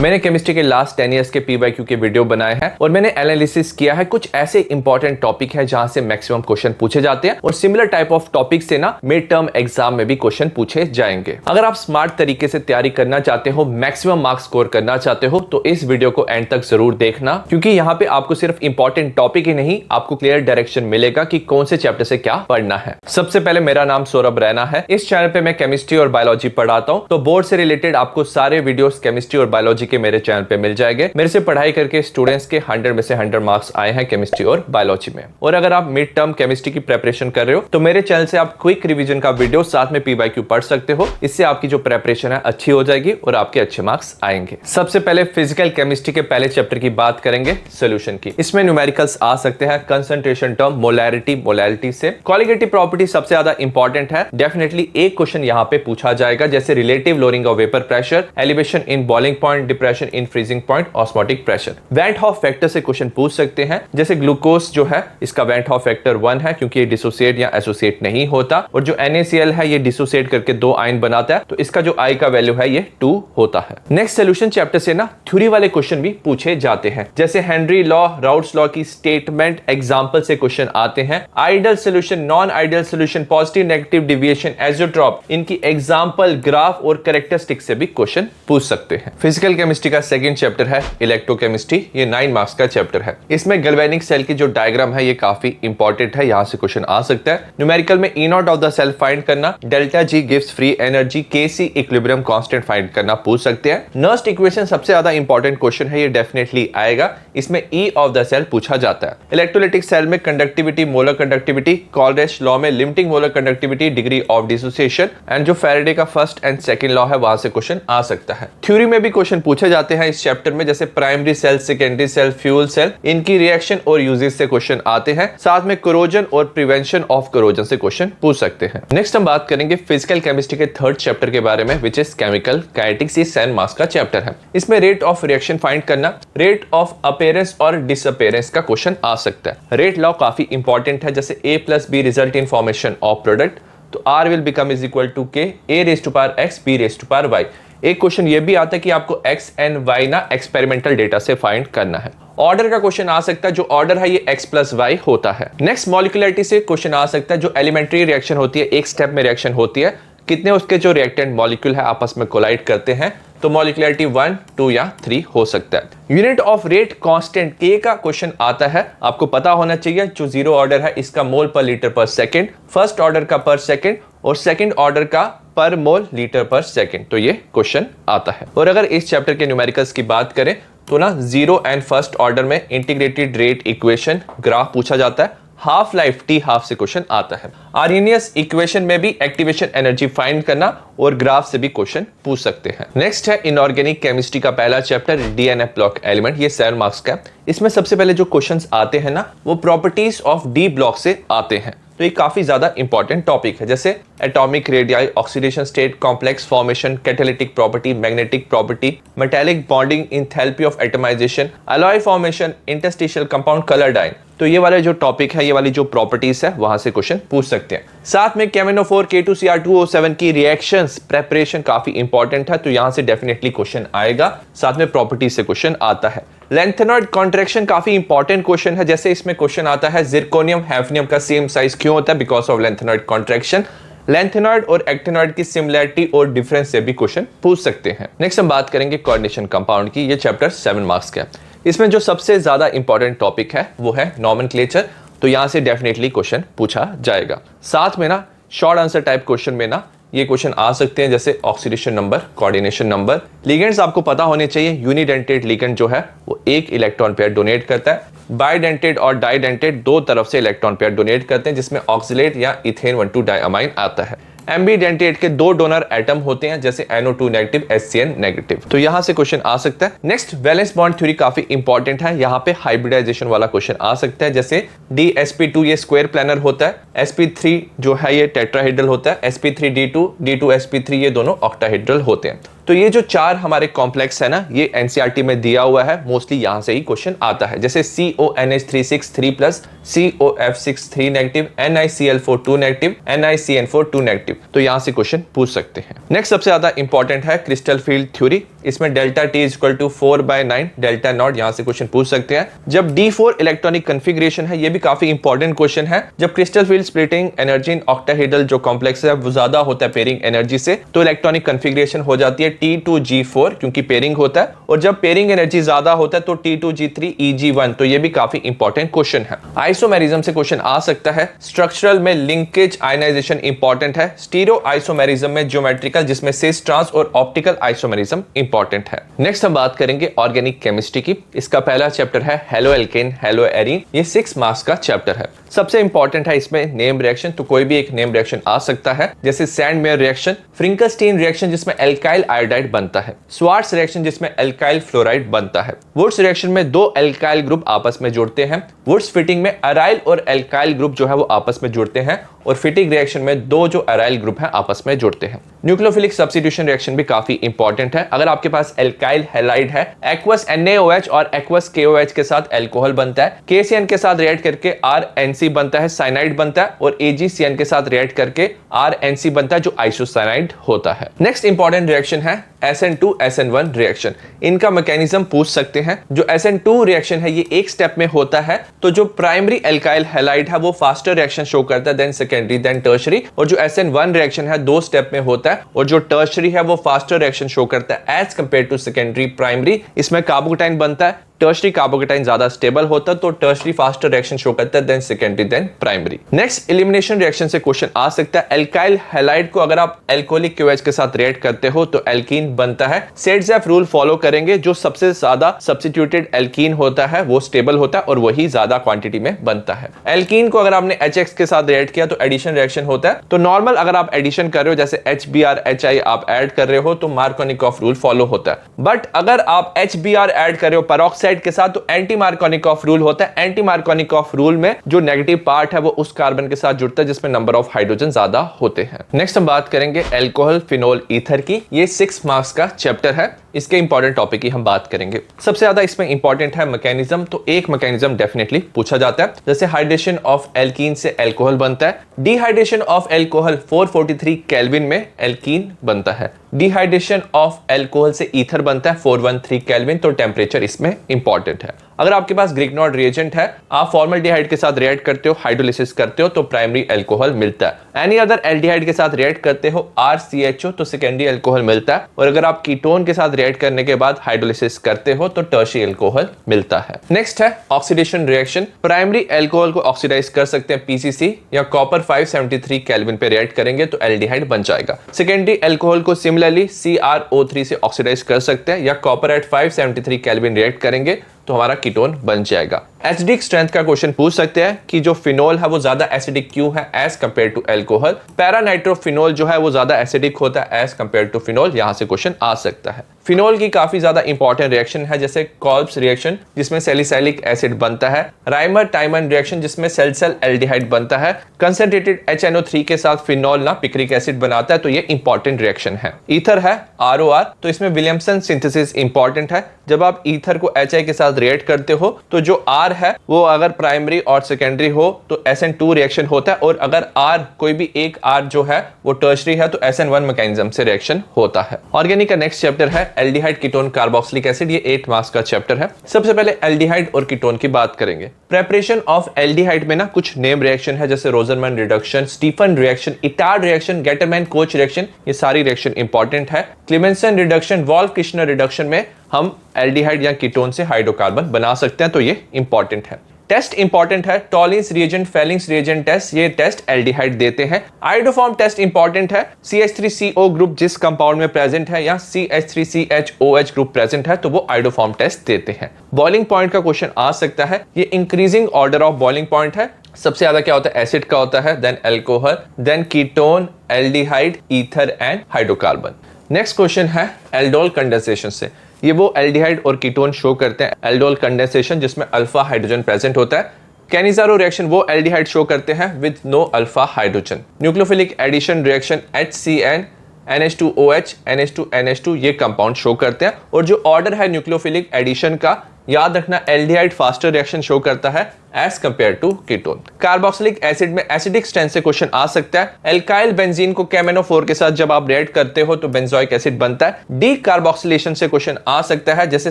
मैंने केमिस्ट्री के last 10 years के पीवाईक्यू के वीडियो बनाए हैं और मैंने एनालिसिस किया है कुछ ऐसे इंपॉर्टेंट टॉपिक है जहां से मैक्सिमम क्वेश्चन पूछे जाते हैं और सिमिलर टाइप ऑफ टॉपिक से ना मिड टर्म एग्जाम में भी क्वेश्चन पूछे जाएंगे। अगर आप स्मार्ट तरीके से तैयारी करना चाहते हो, मैक्सिमम मार्क्स स्कोर करना चाहते हो, तो इस वीडियो को एंड तक जरूर देखना, क्योंकि यहाँ पे आपको सिर्फ इंपॉर्टेंट टॉपिक ही नहीं, आपको क्लियर डायरेक्शन मिलेगा कि कौन से चैप्टर से क्या पढ़ना है। सबसे पहले मेरा नाम सौरभ रैना है। इस चैनल पे मैं केमिस्ट्री और बायोलॉजी पढ़ाता हूँ, तो बोर्ड से रिलेटेड आपको सारे वीडियोस केमिस्ट्री और बायोलॉजी के मेरे चैनल पे मिल जाएंगे। मेरे से पढ़ाई करके स्टूडेंट्स के 100 में से 100 मार्क्स आए हैं केमिस्ट्री और बायोलॉजी में। और अगर आप मिड टर्म केमिस्ट्री की प्रेपरेशन कर रहे हो तो मेरे चैनल से आप क्विक रिवीजन का वीडियो साथ में पीवाईक्यू पढ़ सकते हो। इससे आपकी जो प्रेपरेशन है अच्छी हो जाएगी और आपके अच्छे मार्क्स आएंगे। सबसे पहले फिजिकल केमिस्ट्री के पहले चैप्टर की बात करेंगे, सोल्यूशन की। इसमें न्यूमेरिकल्स आ सकते हैं, कंसंट्रेशन टर्म, मोलैरिटी, मोलैलिटी से। क्वालिटेटिव प्रॉपर्टी सबसे ज्यादा इंपॉर्टेंट है, डेफिनेटली एक क्वेश्चन यहाँ पे पूछा जाएगा, जैसे relative lowering of vapour pressure, elevation in boiling point, depression in freezing point, osmotic pressure. Went half factor से क्वेश्चन पूछ सकते हैं, जैसे ग्लूकोज जो है इसका वेंट हॉफ फैक्टर 1 है, क्योंकि ये डिसोसिएट या एसोसिएट नहीं होता, और जो NaCl है ये डिसोसिएट करके 2 आयन बनाता है, तो इसका जो I का वैल्यू है ये 2 होता है। नेक्स्ट सोल्यूशन चैप्टर से ना थ्योरी वाले क्वेश्चन भी पूछे जाते हैं, जैसे हेनरी लॉ, राउट्स लॉ की स्टेटमेंट, एग्जांपल से क्वेश्चन आते हैं। Ideal solution, non ideal solution, positive negative deviation, azeotrope, इनकी एग्जांपल, ग्राफ और कैरेक्टरिस्टिक से भी क्वेश्चन पूछ सकते हैं। फिजिकल केमिस्ट्री का सेकंड चैप्टर है इलेक्ट्रोकेमिस्ट्री। ये 9 मार्क्स का चैप्टर है। इसमें गैल्वेनिक सेल की जो डायग्राम है ये काफी इंपॉर्टेंट है, यहां से क्वेश्चन आ सकता है। न्यूमेरिकल में E not of the cell find करना, delta G gives free energy, Kc equilibrium constant find करना पूछ सकते हैं। नर्स्ट इक्वेशन सबसे ज्यादा इंपॉर्टेंट क्वेश्चन है, ये डेफिनेटली आएगा। इसमें E ऑफ द सेल पूछा जाता है। इलेक्ट्रोलाइटिक सेल में कंडक्टिविटी, मोलर कंडक्टिविटी, कॉलरेश लॉ में limiting molar conductivity, degree of dissociation, and जो फैराडे का फर्स्ट एंड सेकंड लॉ है वहां से क्वेश्चन आ सकता है। थ्योरी में भी क्वेश्चन पूछे जाते हैं इस चैप्टर में, जैसे primary cell, secondary cell, fuel cell, इनकी रिएक्शन और यूजेस से क्वेश्चन आते हैं। साथ में कोरोजन और प्रिवेंशन ऑफ कोरोजन से क्वेश्चन पूछ सकते हैं। नेक्स्ट हम बात करेंगे फिजिकल केमिस्ट्री के थर्ड चैप्टर के बारे में, विच इज केमिकल काइनेटिक्स। ये 7 मार्क्स का चैप्टर है। इसमें रेट ऑफ रिएक्शन फाइंड करना, रेट ऑफ अपीयरेंस और डिसअपीयरेंस का क्वेश्चन आ सकता है। रेट लॉ काफी इंपॉर्टेंट है, जैसे A + B result in formation of product, तो R will become is equal to K, A raise to power X, B raise to power Y। एक क्वेश्चन ये भी आता है कि आपको X एंड Y ना एक्सपेरिमेंटल डेटा से फाइंड करना है। ऑर्डर का क्वेश्चन आ सकता है, जो ऑर्डर है ये X + Y होता है। नेक्स्ट मॉलिक्यूलरिटी से क्वेश्चन आ सकता है, जो एलिमेंट्री रिएक्शन होती है, एक स्टेप में रिएक्शन होती है, कितने उसके जो रिएक्टेंट मॉलिक्यूल है आपस में कोलाइड करते हैं, तो मॉलिक्यूलरिटी 1, 2 या 3 हो सकता है। Unit of rate constant K का क्वेश्चन आता है, आपको पता होना चाहिए। जो 0 ऑर्डर है इसका मोल पर लीटर पर सेकंड, फर्स्ट ऑर्डर का पर सेकंड और सेकंड ऑर्डर का पर मोल लीटर पर सेकंड, तो ये क्वेश्चन आता है। और अगर इस चैप्टर के न्यूमेरिकल्स की बात करें तो ना 0 एंड फर्स्ट ऑर्डर में इंटीग्रेटेड रेट इक्वेशन, ग्राफ पूछा जाता है। हाफ लाइफ T½ से क्वेश्चन आता है। आर्हेनियस इक्वेशन में भी एक्टिवेशन एनर्जी फाइंड करना और ग्राफ से भी क्वेश्चन पूछ सकते हैं। नेक्स्ट है इनऑर्गेनिक केमिस्ट्री का पहला चैप्टर, DNF ब्लॉक एलिमेंट। ये 7 मार्क्स का। इसमें सबसे पहले जो क्वेश्चंस आते हैं ना वो प्रॉपर्टीज ऑफ D ब्लॉक से आते हैं, तो ये काफी ज्यादा इंपॉर्टेंट टॉपिक है, जैसे atomic radii, oxidation state, complex formation, catalytic property, magnetic property, metallic bonding, enthalpy of atomization, alloy formation, interstitial compound, colour dyeing. तो ये वाले जो टॉपिक है, ये वाली जो प्रॉपर्टीज है वहां से क्वेश्चन पूछ सकते हैं। साथ में KMnO4 K2Cr2O7 की रिएक्शंस प्रेपरेशन काफी इंपॉर्टेंट है, तो यहां से डेफिनेटली क्वेश्चन आएगा। साथ में प्रॉपर्टीज से क्वेश्चन आता है। लेंथेनॉइड कॉन्ट्रैक्शन काफी इंपॉर्टेंट क्वेश्चन है, जैसे इसमें क्वेश्चन आता है जिरकोनियम हैफनियम का सेम साइज क्यों होता है, because of lanthanoid contraction. Lanthanoid और एक्टिनॉइड की सिमिलरिटी और डिफरेंस से भी क्वेश्चन पूछ सकते हैं। नेक्स्ट हम बात करेंगे कोऑर्डिनेशन कंपाउंड की। ये चैप्टर 7 मार्क्स का है। इसमें जो सबसे ज्यादा इंपॉर्टेंट टॉपिक है वो है नॉमेनक्लेचर, तो यहां से डेफिनेटली क्वेश्चन पूछा जाएगा। साथ में ना शॉर्ट आंसर टाइप क्वेश्चन में ना ये क्वेश्चन आ सकते हैं, जैसे oxidation number, coordination number. Ligands आपको पता होने चाहिए। यूनिडेंटेड लिगेंड जो है वो 1 इलेक्ट्रॉन पेयर डोनेट करता है। बाइडेंटेड और डाइडेंटेड 2 तरफ से इलेक्ट्रॉन पेयर डोनेट करते हैं, जिसमें ऑक्सिलेट या इथेन 1,2 डायअमाइन आता है। एम्बीडेंटेट के 2 डोनर एटम होते हैं, जैसे NO2 नेगेटिव, HCN नेगेटिव, तो यहां से क्वेश्चन आ सकता है। नेक्स्ट वैलेंस बॉन्ड थ्योरी काफी इंपॉर्टेंट है, यहां पे हाइब्रिडाइजेशन वाला क्वेश्चन आ सकता है, जैसे DsP2 ये स्क्वायर प्लानर होता है, sp3 जो है ये टेट्राहेड्रल होता है, sp3d2 d2sp3 ये दोनों ऑक्टाहेड्रल होते हैं। तो ये जो 4 हमारे कॉम्प्लेक्स है ना, ये एनसीईआरटी में दिया हुआ है, मोस्टली यहां से ही क्वेश्चन आता है। जैसे CONH363+ COF63 negative, NiCl4 2 negative, NiCN4 2 negative, तो यहां से क्वेश्चन पूछ सकते हैं। नेक्स्ट सबसे ज्यादा इंपॉर्टेंट है क्रिस्टल फील्ड थ्योरी। इसमें डेल्टा T = 4/9 डेल्टा नॉट, यहां से क्वेश्चन पूछ सकते हैं। जब D4 इलेक्ट्रॉनिक कन्फिग्रेशन है, ये भी काफी इंपॉर्टेंट क्वेश्चन है। जब crystal field splitting energy in octahedral जो कॉम्प्लेक्स है वो ज्यादा होता है पेयरिंग एनर्जी से, तो इलेक्ट्रॉनिक कन्फिग्रेशन हो जाती है T2G4 क्योंकि पेयरिंग होता है, और जब पेयरिंग एनर्जी ज्यादा होता है तो T2G3 EG1, तो ये भी काफी इंपॉर्टेंट क्वेश्चन है। आइसोमेरिज्म से क्वेश्चन आ सकता है। स्ट्रक्चरल में लिंकेज आयनाइजेशन इंपॉर्टेंट है। स्टीरियो आइसोमेरिज्म में ज्योमेट्रिकल, जिसमें सिस ट्रांस और ऑप्टिकल आइसोमेरिज्म इंपॉर्टेंट है। नेक्स्ट हम बात करेंगे ऑर्गेनिक केमिस्ट्री की। इसका पहला चैप्टर है हेलो एल्केन हेलो एरीन, ये 6 मार्क्स का चैप्टर है। सबसे इंपॉर्टेंट है इसमें नेम रिएक्शन, तो कोई भी एक नेम रिएक्शन आ सकता है, जैसे सैंडमेयर रिएक्शन, फ्रिंकलस्टीन रिएक्शन जिसमें एल्काइल आयोडाइड बनता है, स्वार्ट्ज रिएक्शन जिसमें एल्काइल फ्लोराइड बनता है, वुड्स रिएक्शन में 2 एल्काइल ग्रुप आपस में जुड़ते हैं, वुड्स फिटिंग में अराइल और एल्काइल ग्रुप जो है वो आपस में जुड़ते हैं, और फिटिंग रिएक्शन में 2 जो अराइल ग्रुप है आपस में जुड़ते हैं। न्यूक्लियोफिलिक सब्स्टिट्यूशन रिएक्शन भी काफी इंपॉर्टेंट है। अगर आपके पास एल्काइल हैलाइड है, एक्वस NaOH और एक्वस KOH के साथ एल्कोहल बनता है, KCN के साथ रिएक्ट करके RNC बनता है, साइनाइड बनता है, और AgCN के साथ रिएक्ट करके RNC बनता है जो आइसोसाइनाइड होता है। नेक्स्ट इंपॉर्टेंट रिएक्शन है SN2-SN1 रिएक्शन। इनका मैकेनिज्म पूछ सकते हैं। जो SN2 रिएक्शन है ये एक स्टेप में होता है, तो जो प्राइमरी एल्काइल हैलाइड है वो फास्टर रिएक्शन शो करता है देन सेकेंडरी देन टर्शरी, और जो SN1 रिएक्शन है 2 स्टेप में होता है, और जो टर्शरी है वो फास्टर रिएक्शन शो करता है as compare to secondary primary. इसमें कार्बोकेटाइन बनता है, टर्शरी कार्बोकेटाइन ज्यादा स्टेबल होता है, तो टर्शरी फास्टर रिएक्शन शो करता है then secondary then primary. Next elimination reaction से क्वेश्चन आ सकता है। एल्काइल हैलाइड को अगर आप एल्कोहलिक KOH के साथ रिएक्ट करते हो तो एल्कीन बनता है। सेट-ज़ेफ रूल फॉलो करेंगे, जो सबसे ज्यादा सब्स्टिट्यूटेड एल्कीन होता है वो स्टेबल होता है और वही ज्यादा क्वांटिटी में बनता है। एल्कीन को अगर आपने HX के साथ रिएक्ट किया तो एडिशन रिएक्शन होता है। तो नॉर्मल अगर आप एडिशन कर रहे हो, जैसे HBr HI आप ऐड कर रहे हो, तो मार्कोनिकॉफ रूल फॉलो होता है। बट अगर आप HBr ऐड कर रहे हो पेरोक्साइड के साथ, तो एंटी मार्कोनिकॉफ रूल होता है। एंटी मार्कोनिकॉफ रूल में जो नेगेटिव पार्ट है वो उस कार्बन के साथ जुड़ता है जिसमें नंबर ऑफ हाइड्रोजन ज्यादा होते हैं। नेक्स्ट हम बात करेंगे अल्कोहल फिनोल ईथर की। ये 6 मार्क्स का चैप्टर है। इसके इंपॉर्टेंट टॉपिक की हम बात करेंगे। सबसे ज्यादा इसमें इंपॉर्टेंट है मैकेनिज्म, तो एक मैकेनिज्म डेफिनेटली पूछा जाता है, जैसे हाइड्रेशन ऑफ एल्कीन से एल्कोहल बनता है। डिहाइड्रेशन ऑफ एल्कोहल 443 केल्विन में एल्कीन बनता है। डिहाइड्रेशन ऑफ एल्कोहल से ईथर बनता है 413 केल्विन, तो टेम्परेचर इसमें इंपॉर्टेंट है। अगर आपके पास ग्रिग्नॉर्ड रिएजेंट है, आप फॉर्मल्डिहाइड के साथ रिएक्ट करते हो, हाइड्रोलिसिस करते हो, तो प्राइमरी अल्कोहल मिलता है। एनी अदर एल्डिहाइड के साथ रिएक्ट करते हो RCHO, तो सेकेंडरी अल्कोहल मिलता है। और अगर आप कीटोन के साथ रिएक्ट करने के बाद हाइड्रोलिसिस करते हो तो टर्शियरी अल्कोहल मिलता है। नेक्स्ट है ऑक्सीडेशन रिएक्शन। प्राइमरी अल्कोहल को ऑक्सीडाइज कर सकते हैं PCC या कॉपर 573 केल्विन पे रिएक्ट करेंगे तो एल्डिहाइड बन जाएगा। सेकेंडरी अल्कोहल को सिमिलरली CrO3 से ऑक्सीडाइज कर सकते हैं, या कॉपर एट 573 केल्विन रिएक्ट करेंगे तो हमारा कीटोन बन जाएगा। एसिडिक स्ट्रेंथ का क्वेश्चन पूछ सकते हैं कि जो फिनोल है वो ज्यादा एसिडिक क्यों है एज कंपेयर टू अल्कोहल। पैरानाइट्रोफिनोल जो है वो ज्यादा एसिडिक होता है एज कंपेयर टू फिनोल, यहां से क्वेश्चन आ सकता है। फिनोल की काफी ज्यादा इंपॉर्टेंट रिएक्शन है, जैसे कॉल्ब्स रिएक्शन जिसमें सैलिसाइलिक एसिड बनता है, राइमर टाइमन रिएक्शन जिसमें सेल्सल एल्डिहाइड बनता है, कंसंट्रेटेड HNO3 के साथ फिनोल ना पिक्रिक एसिड बनाता है, तो ये इंपॉर्टेंट रिएक्शन है। ईथर है ROR, तो इसमें विलियमसन सिंथेसिस इंपॉर्टेंट है। जब आप ईथर को HI के साथ रिएक्ट करते हो तो जो R है वो अगर प्राइमरी और सेकेंडरी हो तो SN2 रिएक्शन होता है, और अगर R कोई भी एक R जो है वो टर्शरी है तो SN1 मैकेनिज्म से रिएक्शन होता है। ऑर्गेनिक का नेक्स्ट चैप्टर है एल्डिहाइड कीटोन कार्बोक्सिलिक एसिड। ये 8 मार्क्स का चैप्टर है। सबसे पहले एल्डिहाइड और कीटोन की बात करेंगे। प्रेपरेशन ऑफ एल्डिहाइड में ना कुछ नेम रिएक्शन है, जैसे Rosenmund reduction, Stephen reaction, Etard reaction, Gattermann Koch reaction, ये सारी रिएक्शन इंपॉर्टेंट है। Clemmensen reduction, Wolff Kishner reduction में हम एल्डिहाइड या कीटोन से हाइड्रोकार्बन बना सकते हैं, तो ये इंपॉर्टेंट है। टेस्ट इंपॉर्टेंट है, टॉलिंस रिएजेंट, फेलिंग्स रिएजेंट टेस्ट, ये टेस्ट एल्डिहाइड देते हैं। आइडोफॉर्म टेस्ट इंपॉर्टेंट है, CH3CO ग्रुप जिस कंपाउंड में प्रेजेंट है या CH3CHOH ग्रुप प्रेजेंट है तो वो आइडोफॉर्म टेस्ट देते हैं। बॉइलिंग पॉइंट का क्वेश्चन आ सकता है, ये increasing order of boiling point है। सबसे ज्यादा क्या होता है, एसिड का होता है, then alcohol, then ketone, aldehyde, ether and hydrocarbon. Next question है एल्डोल कंडेंसेशन से। ये वो एल्डिहाइड और कीटोन शो करते हैं। एल्डोल कंडेंसेशन जिसमें अल्फा हाइड्रोजन प्रेजेंट होता है। कैनिजारो रिएक्शन वो एल्डिहाइड शो करते हैं with no alpha hydrogen. Nucleophilic addition reaction HCN NH2OH, NH2NH2 ये कंपाउंड शो करते हैं। और जो ऑर्डर है न्यूक्लियोफिलिक एडिशन का, याद रखना एल्डिहाइड फास्टर रिएक्शन शो करता है as compare to ketone. Carboxylic acid में एसिडिक स्ट्रेंथ से क्वेश्चन आ सकता है। एल्काइल बेंजीन को KMnO4 के साथ जब आप रिएक्ट करते हो तो बेंजोइक एसिड बनता है। डी कार्बोक्सिलेशन से क्वेश्चन आ सकता है, जैसे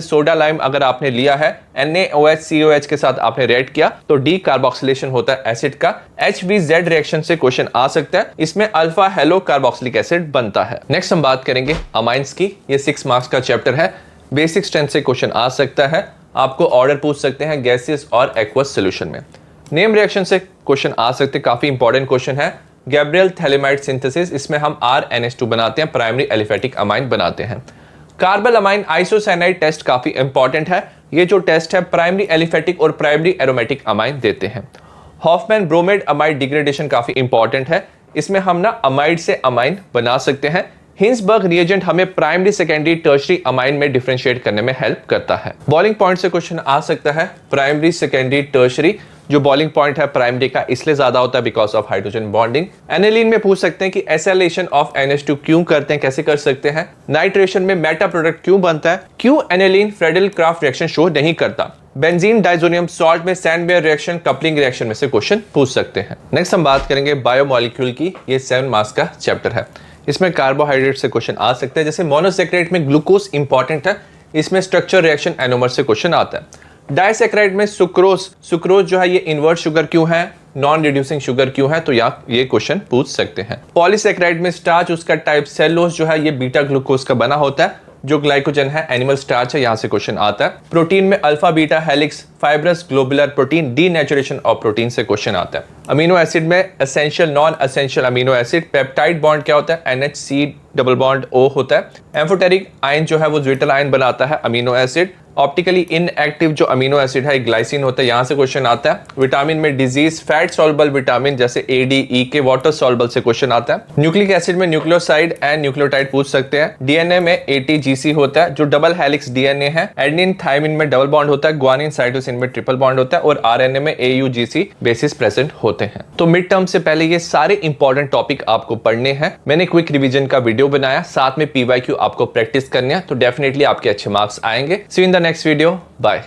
सोडा लाइम अगर आपने लिया है, NaOH COH के साथ आपने रिएक्ट किया तो डी कार्बोक्सिलेशन होता है एसिड का। HVZ रिएक्शन से क्वेश्चन आ सकता है, इसमें अल्फा हेलो कार्बोक्सिलिक एसिड बनता है। नेक्स्ट हम बात करेंगे अमाइंस की। ये 6 मार्क्स का चैप्टर है। बेसिक स्ट्रेंथ से क्वेश्चन आ सकता है, आपको ऑर्डर पूछ सकते हैं गैसेस और एक्वस सॉल्यूशन में। नेम रिएक्शन से क्वेश्चन आ सकते हैं, काफी इंपॉर्टेंट क्वेश्चन है। गैब्रियल थैलेमाइड सिंथेसिस, इसमें हम RNH2 बनाते हैं, प्राइमरी एलिफेटिक अमाइन बनाते हैं। कार्बल अमाइन आइसोसाइनाइड टेस्ट काफी इंपॉर्टेंट है। ये जो टेस्ट है प्राइमरी एलिफेटिक और प्राइमरी एरोमेटिक अमाइन देते हैं। हॉफमैन ब्रोमाइड अमाइड डिग्रेडेशन काफी इंपॉर्टेंट है, इसमें हम ना अमाइड से अमाइन बना सकते हैं। हिंसबर्ग रिएजेंट हमें प्राइमरी सेकेंडरी टर्शरी अमाइन में डिफरेंशिएट करने में हेल्प करता है। बॉइलिंग पॉइंट से क्वेश्चन आ सकता है, प्राइमरी सेकेंडरी टर्शरी जो बॉइलिंग पॉइंट है प्राइमरी का इसलिए ज्यादा होता है because of hydrogen bonding. Aniline में पूछ सकते हैं कि एसिलेशन ऑफ NH2 क्यों करते हैं, कैसे कर सकते हैं। नाइट्रेशन में मेटा प्रोडक्ट क्यों बनता है, क्यों aniline Friedel craft reaction show नहीं करता। बेंजीन डाइजोनियम सॉल्ट में सैंडवेयर रिएक्शन कपलिंग रिएक्शन में से क्वेश्चन पूछ सकते हैं। नेक्स्ट हम बात करेंगे बायोमोलिक्यूल की। ये 7 मार्क्स का चैप्टर है। इसमें कार्बोहाइड्रेट से क्वेश्चन आ सकते हैं, जैसे मोनोसैकेराइड में ग्लूकोज इंपॉर्टेंट है, इसमें स्ट्रक्चर रिएक्शन एनोमर से क्वेश्चन आता है। डाइसैकेराइड में सुक्रोज जो है ये इन्वर्ट शुगर क्यों है, नॉन रिड्यूसिंग शुगर क्यों है, तो ये क्वेश्चन पूछ सकते हैं। पॉलीसैकेराइड में स्टार्च उसका टाइप सेलुलोज जो है ये बीटा ग्लूकोज का बना होता है, जो ग्लाइकोजन है एनिमल स्टार्च है, यहां से क्वेश्चन आता है। प्रोटीन में alpha beta helix fibrous globular protein denaturation of protein से क्वेश्चन आता है। अमीनो एसिड में essential non essential amino acid. Peptide bond क्या होता है, NHC डबल बॉन्ड O होता है। एम्फोटेरिक आयन जो है वो ज्विटल आयन बनाता है अमीनो एसिड। ऑप्टिकली इनएक्टिव जो अमीनो एसिड है ग्लाइसिन होता है, यहां से क्वेश्चन आता है। विटामिन में डिजीज फैट सॉल्युबल विटामिन जैसे ADE के वाटर सॉल्युबल से क्वेश्चन आता है। न्यूक्लिक एसिड में न्यूक्लियोसाइड एंड न्यूक्लियोटाइड पूछ सकते हैं। डीएनए में ATGC होता है जो डबल हेलिक्स डीएनए है। एडेनिन थायमिन में डबल बॉन्ड होता है, ग्वानिन साइटोसिन में ट्रिपल बॉन्ड होता है और RNA में AUGC बेसिस प्रेजेंट होते हैं। तो मिड टर्म से पहले ये सारे इंपॉर्टेंट टॉपिक आपको पढ़ने हैं। मैंने क्विक रिवीजन का वीडियो बनाया, साथ में PYQ आपको प्रैक्टिस करनी है, तो डेफिनेटली आपके अच्छे मार्क्स आएंगे। See you in the next video, bye.